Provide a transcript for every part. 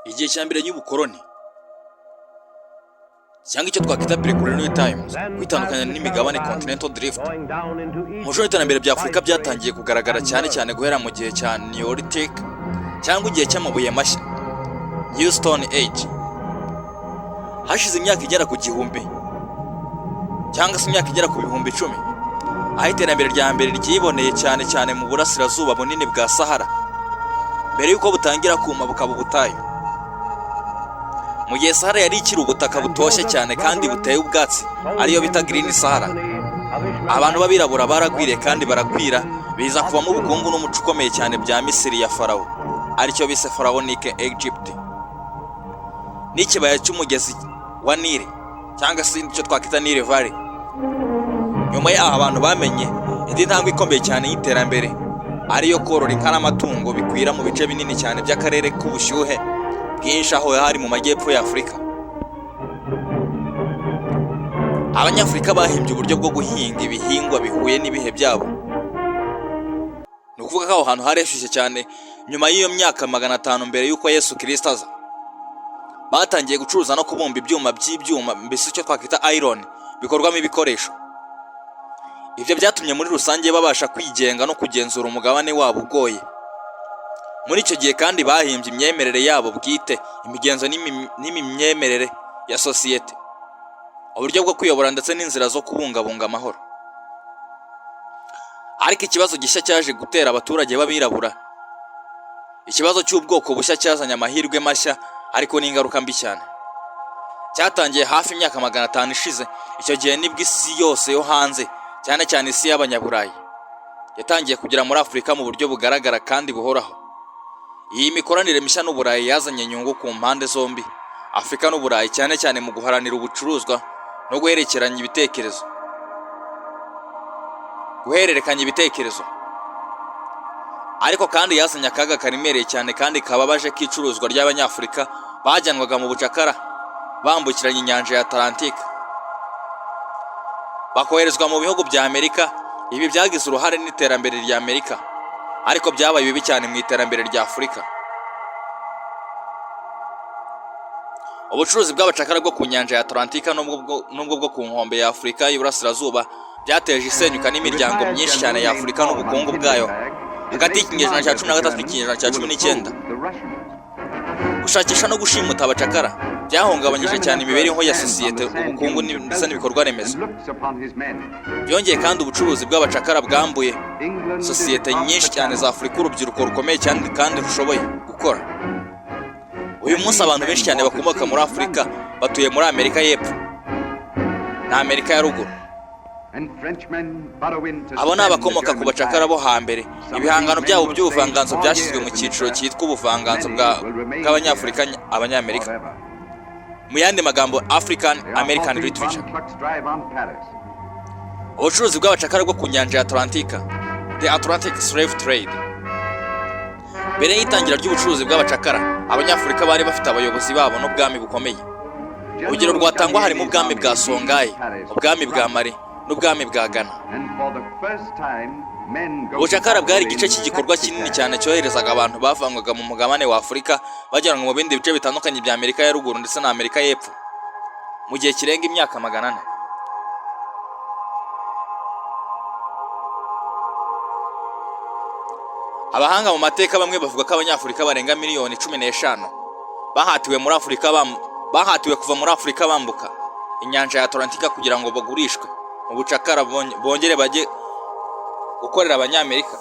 igihe cya mbere y'ubukoloni cyangwa icyo twakwita pre-colonial times, kwitandukanya n'imigabane continental drift. Mu bice y'iterambere bya Afurika byatangiye kugaragara cyane cyane guhera mu gihe cya Neolithic cyangwa igihe cy'amabuye mashya, New Stone Age. Hashize imyaka igera ku gihumbi cyangwa se imyaka igera ku bihumbi 10, aho iterambere rya mbere ryiboneye cyane cyane mu burasirazuba bunini bwa Sahara, mbere y'uko butangira kuma bukaba ubutayu. Mu gihe Sahara yari ikiri ubutaka butoshye cyane kandi buteye ubwatsi, ariyo bita Green Sahara, abantu b'abirabura baragwiriye kandi barakwira, biza kuvamo ubukungu n'umuco ukomeye cyane bya Misiri ya Farawo, aricyo bise Pharaonic Egypt, n'ikibaya cy'umugezi wa Nile cyangwa se icyo twakwita Nile Valley. Nyuma y'aho abantu bamenye indi ntambwe ikomeye cyane y'iterambere, ariyo korora inka n'amatungo bikwira mu bice binini cyane by'akarere k'ubushyuhe bwinshi aho hari mu majyepfo ya Afurika. Abanyafurika bahimbye uburyo bwo guhinga ibihingwa bihuye n'ibihe byabo. Ni ukuvuga ko aho hantu hareshyushye cyane. Nyuma y'iyo myaka 500 mbere y'uko Yesu Kristo aza, batangiye gucuruza no kubumba ibyuma by'ibyuma, mbese icyo twakwita iron, bikorwamo ibikoresho. Ibyo byatumye muri rusange babasha kwigenga no kugenzura umugabane wabo ugoye. Muri icyo gihe kandi bahimbye imyemerere yabo bwite, imigenzo n'imyemerere ya sosiyete, uburyo bwo kwiyobora ndetse n'inzira zo kubungabunga amahoro. Ariko ikibazo gishya cyaje gutera abaturage b'abirabura, ikibazo cy'ubwoko bushya cyazanye amahirwe mashya ariko n'ingaruka mbi cyane. Cyatangiye hafi imyaka 500 ishize. Icyo gihe nibwo isi yose yo hanze, cyane cyane isi y'abanyaburayi, yatangiye kugera muri Afurika mu buryo bugaragara kandi buhoraho. Iyi mikoranire mishya n'Uburayi yazanye inyungu ku mpande zombi, Afurika n'Uburayi, cyane cyane mu guharanira ubucuruzwa no guhererekanya ibitekerezo. Ariko kandi yazanye akaga karimereye cyane kandi kababaje k'icuruzwa ry'Abanyafurika bajyanwaga mu bucakara bambukiranya inyanja ya Atlantique bakoherezwa mu bihugu bya Amerika. Ibi byagize uruhare n'iterambere rya Amerika, ariko byabaye bibi cyane mu iterambere rya Afurika. Ubucuruzi bw'abacakara bwo ku nyanja ya Atlantika n'ubwo bwo ku nkombe ya Afurika y'Iburasirazuba byateje isenyuka n'imiryango myinshi cyane ya Afurika n'ubukungu bwayo hagati y'ikinyejana cya 13 n'ikinyejana cya 19. Gushakisha no gushimuta abacakara byahungabanyije cyane imibereho ya sosiyete, ubukungu ndetse n'ibikorwa remezo. Byongeye kandi ubucuruzi bw'abacakara bwambuye sosiyete nyinshi cyane za Afurika urubyiruko rukomeye cyane kandi rushoboye gukora. Uyu munsi abantu benshi cyane bakomoka muri Afurika batuye muri Amerika y'Epfo na Amerika ya Ruguru. Abo ni abakomoka ku bacakara bo hambere. Ibihangano byabo by'ubuvanganzo byashyizwe mu cyiciro cyitwa ubuvanganzo bw'Abanyafurika Abanyamerika, mu yandi magambo African American Literature. Ubucuruzi bw'abacakara bwo ku nyanja ya Atlantika, the Atlantic Slave Trade. Mbere y'itangira ry'ubucuruzi bw'abacakara, Abanyafurika bari bafite abayobozi babo n'ubwami bukomeye. Urugero rwatangwa harimo ubwami bwa Songhai, ubwami bwa Mali n'ubwami bwa Ghana. Ubucakara bwari igice cy'igikorwa kinini cyane cyoherezaga abantu bavangwaga mu mugabane wa Afurika bajyanwa mu bindi bice bitandukanye bya Amerika ya Ruguru ndetse na Amerika y'Epfo mu gihe kirenga imyaka 400. Abahanga mu mateka bamwe bavuga ko Abanyafurika barenga miliyoni 15 bahatiwe kuva muri Afurika bambuka inyanja ya Atlantika kugira ngo bagurishwe mu bucakara bongere bajye gukorera Abanyamerika.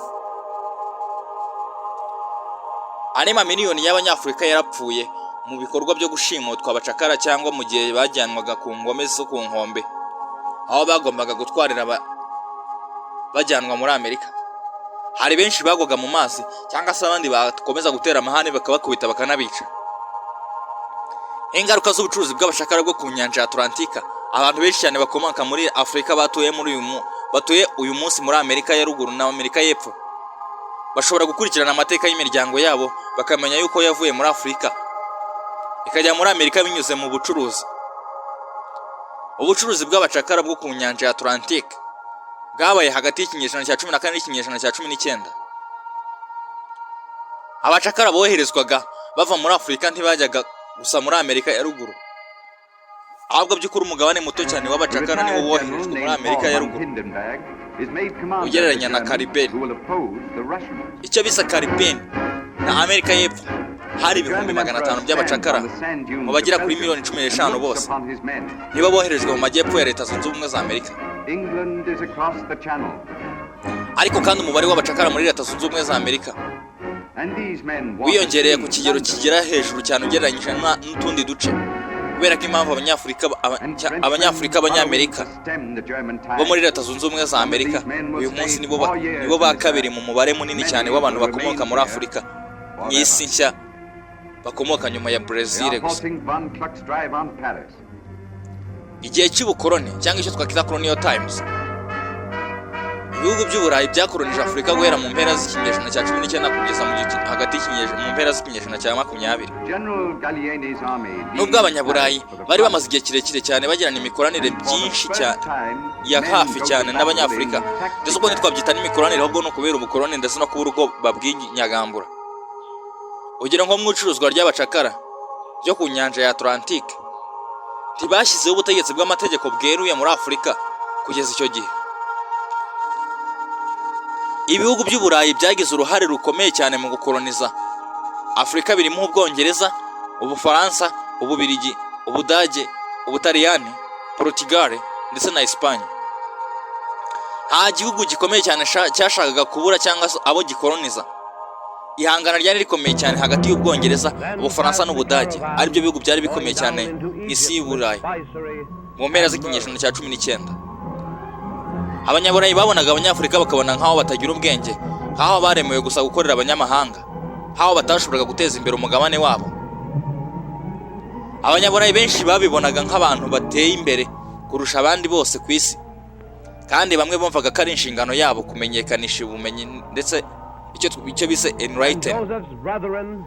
Anema miliyoni y'Abanyafurika yarapfuye mu bikorwa byo gushimutwa abacakara cyangwa mu gihe bajyanwaga ku ngome zo ku nkombe aho bagombaga gutwarira bajyanwa muri Amerika. Hari benshi bagwaga mu mazi cyangwa se abandi bakomeza gutera amahane bakabakubita bakanabica. Ingaruka z'ubucuruzi bw'abacakara bwo ku nyanja ya Atlantika, abantu benshi cyane bakomoka muri Afurika batuye uyu munsi muri Amerika ya Ruguru na Amerika y'Epfo bashobora gukurikirana amateka y'imiryango yabo bakamenya yuko yavuye muri Afurika ikajya muri Amerika binyuze mu bucuruzi. Ubucuruzi bw'abacakara bwo ku nyanja ya Atlantika bwabaye hagati y'ikinyejana cya 14 n'ikinyejana cya 19. Abacakara boherezwaga bava muri Afurika ntibajyaga gusa muri Amerika ya ruguru, ahubwo by'ukuri umugabane muto cyane w'abacakara niwo woherejwe muri Amerika ya ruguru ugereranya na Caribbean. Icyo bisa Caribbean na Amerika y'Epfo hari ibihumbi 500 by'abacakara mu bagera kuri miliyoni 15 bose nibo boherejwe mu majyepfo ya Leta Zunze Ubumwe za Amerika. Ariko kandi umubare w'abacakara muri Leta Zunze Ubumwe za Amerika wiyongereye ku kigero kigera hejuru cyane ugereranyije n'utundi duce, kubera ko impamvu Abanyafurika Abanyamerika bo muri Leta Zunze Ubumwe za Amerika uyu munsi nibo ba kabiri mu mubare munini cyane w'abantu bakomoka muri Afurika mu isi nshya, bakomoka nyuma ya Brazil gusa. Igihe cy'ubukoloni cyangwa icyo twakita colonial times, ibihugu by'Uburayi byakolonije Afurika guhera mu mpera z'ikinyejana cya 19 kugeza hagati mu mpera z'ikinyejana cya 20. Nubwo Abanyaburayi bari bamaze igihe kirekire cyane bagirana imikoranire byinshi cyane ya hafi cyane n'Abanyafurika, ndetse ubwo ntitwabyita n'imikoranire ahubwo no kubera ubukoloni ndetse no kubura uko babwinyagambura. Ugira ngo mu icuruzwa ry'abacakara ryo ku nyanja ya Atlantique ntibashyizeho ubutegetsi bw'amategeko bweruye muri Afurika kugeza icyo gihe. Ibihugu by'Uburayi byagize uruhare rukomeye cyane mu gukoloniza Afurika, birimo Ubwongereza, Ubufaransa, Ububiligi, Ubudage, Ubutaliyani, Portugal ndetse na Espagne. Nta gihugu gikomeye cyane cyashakaga kubura cyangwa abo gikoloniza. Ihangana ryari rikomeye cyane hagati y'Ubwongereza, Ubufaransa n'Ubudage, ari byo bihugu byari bikomeye cyane isi y'Uburayi mu mpera z'ikinyejana cya 19. Abanyaburayi babonaga Abanyafurika bakabona nk'aho batagira ubwenge, nk'aho baremewe gusa gukorera abanyamahanga, nk'aho batashoboraga guteza imbere umugabane wabo. Abanyaburayi benshi babibonaga nk'abantu bateye imbere kurusha abandi bose ku isi, kandi bamwe bumvaga ko ari inshingano yabo kumenyekanisha ubumenyi ndetse icyo bise enlighten.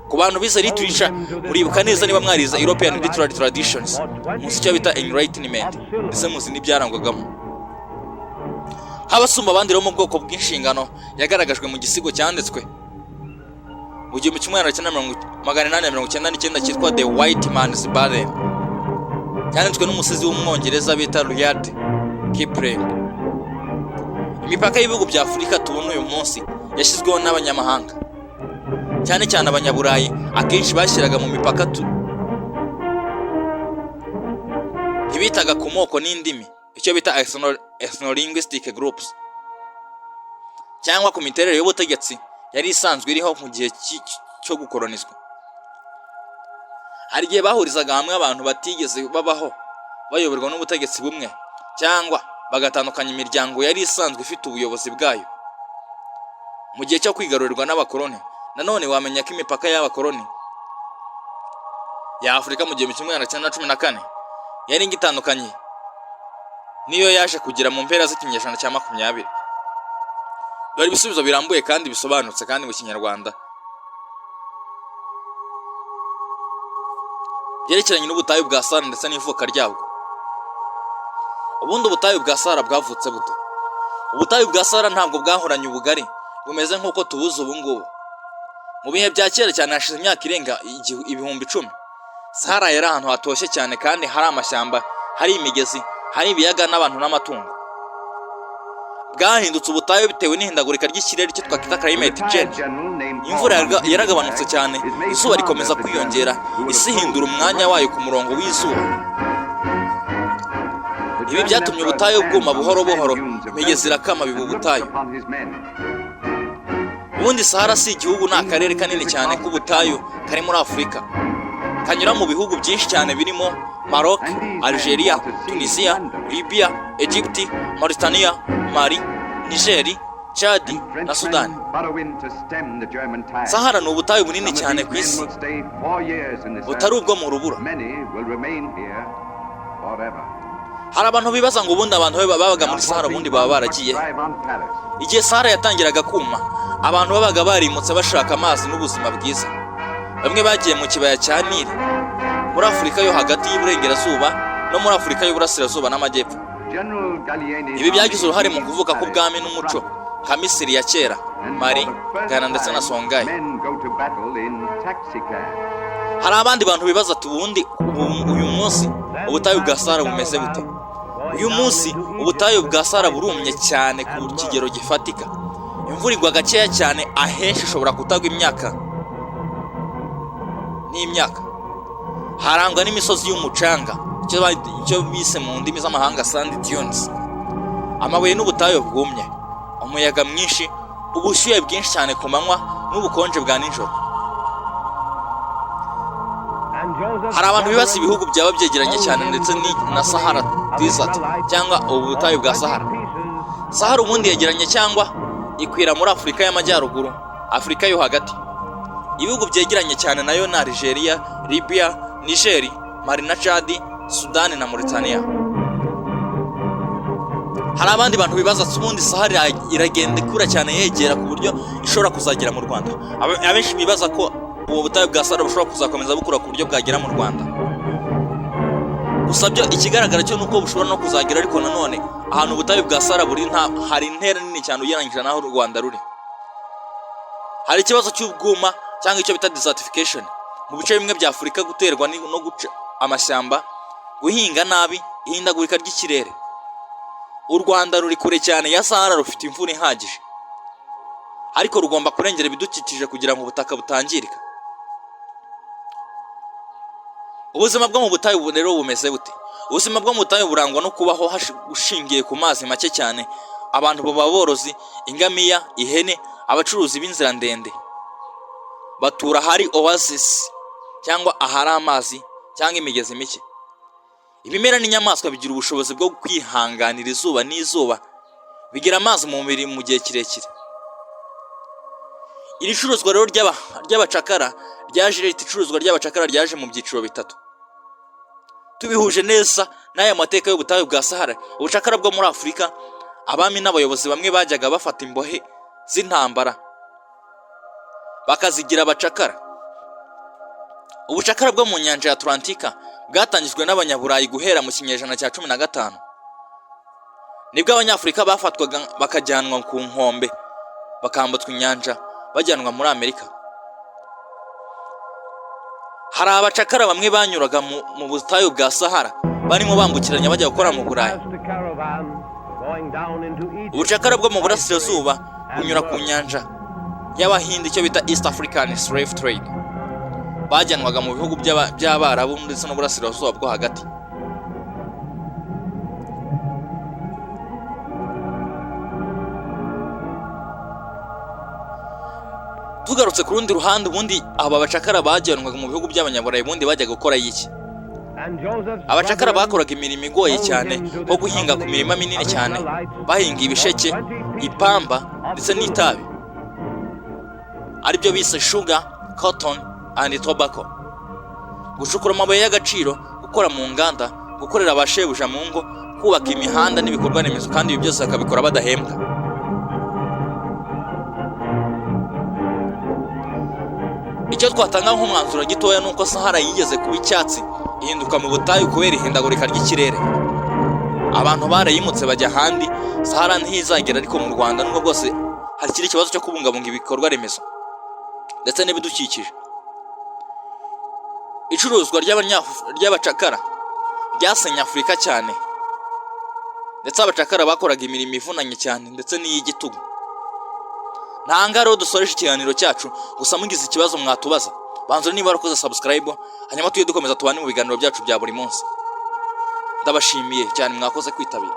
Ku bantu bize literature, muribuka neza niba mwarize European literary traditions, muzi icyo bita enlightenment ndetse muzi n'ibyarangwagamo. Abasumba abandi mu bwoko bw'inshingano yagaragajwe mu gisigo cyanditswe mu 1899 cyitwa The White Man's Burden, cyanditswe n'umusizi w'umwongereza bita Rudyard Kipling. Imipaka y'ibihugu bya Afurika tubona uyu munsi yashyizweho n'abanyamahanga, cyane cyane Abanyaburayi akenshi bashyiraga mu mipaka ntibitaga ku moko n'indimi, icyo bita ethno-linguistic groups, cyangwa ku miterere y'ubutegetsi yari isanzwe iriho mu gihe cyo gukolonizwa. Hari igihe bahurizaga hamwe abantu batigeze babaho bayoborwa n'ubutegetsi bumwe, cyangwa bagatandukanya imiryango yari isanzwe ifite ubuyobozi bwayo. Mu gihe cyo kwigarurirwa n'abakoloni, nanone wamenya ko imipaka y'abakoloni ya Afurika mu 1914 yari ingitandukanye niyo yaje kugira mu mpera z'ikinyejana cya 20. Dore ibisubizo birambuye kandi bisobanutse kandi mu Kinyarwanda byerekeranye n'ubutayu bwa Sahara ndetse n'ivuka ryabwo. Ubundi ubutayu bwa Sahara bwavutse bute? Ubutayu bwa Sahara ntabwo bwahoranye ubugari bumeze nk'uko tubuze ubu ngubu. Mu bihe bya kera cyane, hashize imyaka irenga 10,000, Sahara yari ahantu hatoshye cyane kandi hari amashyamba, hari imigezi, hari ibiyaga n'abantu n'amatungo. Bwahindutse ubutayu bitewe n'ihindagurika ry'ikirere cyo twakita climate change. Imvura yaragabanutse cyane, izuba rikomeza kwiyongera, isi ihindura umwanya wayo ku murongo w'izuba. Ibi byatumye ubutayu bwuma buhoro buhoro, imigezi irakama biba ubutayu. Ubundi Sahara si igihugu, ni akarere kanini cyane k'ubutayu kari muri Afurika, kanyura mu bihugu byinshi cyane birimo Maroc, Algeria, Tunisia, Libya, Egypt, Mauritania, Mali, Niger, Chad na Sudan. Sahara ni ubutayu bunini cyane ku isi, butari ubwo mu rubura. Hari abantu bibaza ngo ubundi abantu babaga muri Sahara ubundi baba baragiye. Igihe Sahara yatangiraga kuma, abantu babaga barimutse bashaka amazi n'ubuzima bwiza. Bamwe bagiye mu kibaya cya Nile muri Afurika yo hagati y'Iburengerazuba no muri Afurika y'Uburasirazuba n'Amajyepfo. Ibi byagize uruhare mu kuvuka k'ubwami n'umuco nka Misiri ya kera, Mali, Ghana ndetse na Songhai. Hari abandi bantu bibaza ati ubundi uyu munsi ubutayu bwa Sahara bumeze bute? Uyu munsi ubutayu bwa Sahara burumye cyane ku kigero gifatika. Imvura igwa gakeya cyane, ahenshi ishobora kutagwa imyaka n'imyaka. Harangwa n'imisozi y'umucanga, icyo bise mu ndimi z'amahanga sand dunes. Amabuye n'ubutayu bwumye, umuyaga mwinshi, ubushyuhe bwinshi cyane ku manywa n'ubukonje bwa nijoro. Hari abantu bibaza ibihugu byaba byegeranye cyane ndetse na Sahara Desert cyangwa ubutayu bwa Sahara. Sahara ubundi yegeranye cyangwa ikwira muri Afurika y'Amajyaruguru, Afurika yo hagati. Ibihugu byegeranye cyane nayo na Algeria, Libya, Niger, Mali na Chad, Sudan na Mauritania. Hari abandi bantu bibaza ubundi Sahara iragenda ikura cyane yegera ku buryo ishobora kuzagera mu Rwanda. Abenshi bibaza ko ubu butayu bwa Sahara bushobora kuzakomeza bukura ku buryo bwagera mu Rwanda. Gusa byo ikigaragara cyo nuko bushobora no kuzagera, ariko nanone ahantu ubutayu bwa Sahara buri hari intera nini cyane ugereranyije naho u Rwanda ruri. Hari ikibazo cy'ubwuma cyangwa icyo bita desertification mu bice bimwe bya Afurika, guterwa no guca amashyamba, guhinga nabi, ihindagurika ry'ikirere. U Rwanda ruri kure cyane ya Sahara, rufite imvura ihagije, ariko rugomba kurengera ibidukikije kugira ngo ubutaka butangirika. Ubuzima bwo mu butayu rero bumeze bute? Ubuzima bwo mu butayu burangwa no kubaho ushingiye ku mazi make cyane. Abantu baba borozi, ingamiya, ihene, abacuruzi b'inzira ndende. Batura hari oasis cyangwa ahari amazi cyangwa imigezi mike. Ibimera n'inyamaswa bigira ubushobozi bwo kwihanganira izuba n'izuba, bigira amazi mu mubiri mu gihe kirekire. Iri curuzwa rero ry'abacakara ryaje mu byiciro bitatu. Tubihuje neza n'aya mateka y'ubutayu bwa Sahara, ubucakara bwo muri Afurika, abami n'abayobozi bamwe bajyaga bafata imbohe z'intambara bakazigira abacakara. Ubucakara bwo mu nyanja ya Atlantika bwatangijwe n'Abanyaburayi guhera mu kinyejana cya 15. Nibwo Abanyafurika bafatwaga bakajyanwa ku nkombe, bakambutswa inyanja bajyanwa muri Amerika. Hari abacakara bamwe banyuraga mu butayu bwa Sahara barimo bambukiranya bajya gukora mu Burayi. Ubucakara bwo mu burasirazuba bunyura ku nyanja y'Abahinde, icyo bita East African Slave Trade. Bajyanwaga mu bihugu by'Abarabu ndetse n'uburasirazuba bwo hagati. Tugarutse ku rundi ruhande, ubundi aba bacakara bajyanwaga mu bihugu by'Abanyaburayi, ubundi bajyaga gukora iki? Abacakara bakoraga imirimo igoye cyane, nko guhinga ku mirima minini cyane, bahinga ibisheke, ipamba ndetse n'itabi, aribyo bise sugar, cotton and tobacco. Gucukura amabuye y'agaciro, gukora mu nganda, gukorera abashebuja mu ngo, kubaka imihanda n'ibikorwa remezo, kandi ibi byose bakabikora badahembwa. Icyo twatanga nk'umwanzuro gitoya nuko Sahara yigeze kuba icyatsi ihinduka mu butayu kubera ihindagurika ry'ikirere. Abantu barayimutse bajya ahandi, Sahara ntizagera, ariko mu Rwanda nubwo bwose hari ikindi kibazo cyo kubungabunga ibikorwa remezo ndetse n'ibidukikije. Icuruzwa ry'abacakara ryasenye Afurika cyane, ndetse abacakara bakoraga imirimo ivunanye cyane ndetse n'iy'igitugu. Ntanga rero dusoresha ikiganiro cyacu, gusa mugize ikibazo mwatubaza, banzura niba warakoze subscribe, hanyuma tuye dukomeza tubane mu biganiro byacu bya buri munsi. Ndabashimiye cyane mwakoze kwitabira.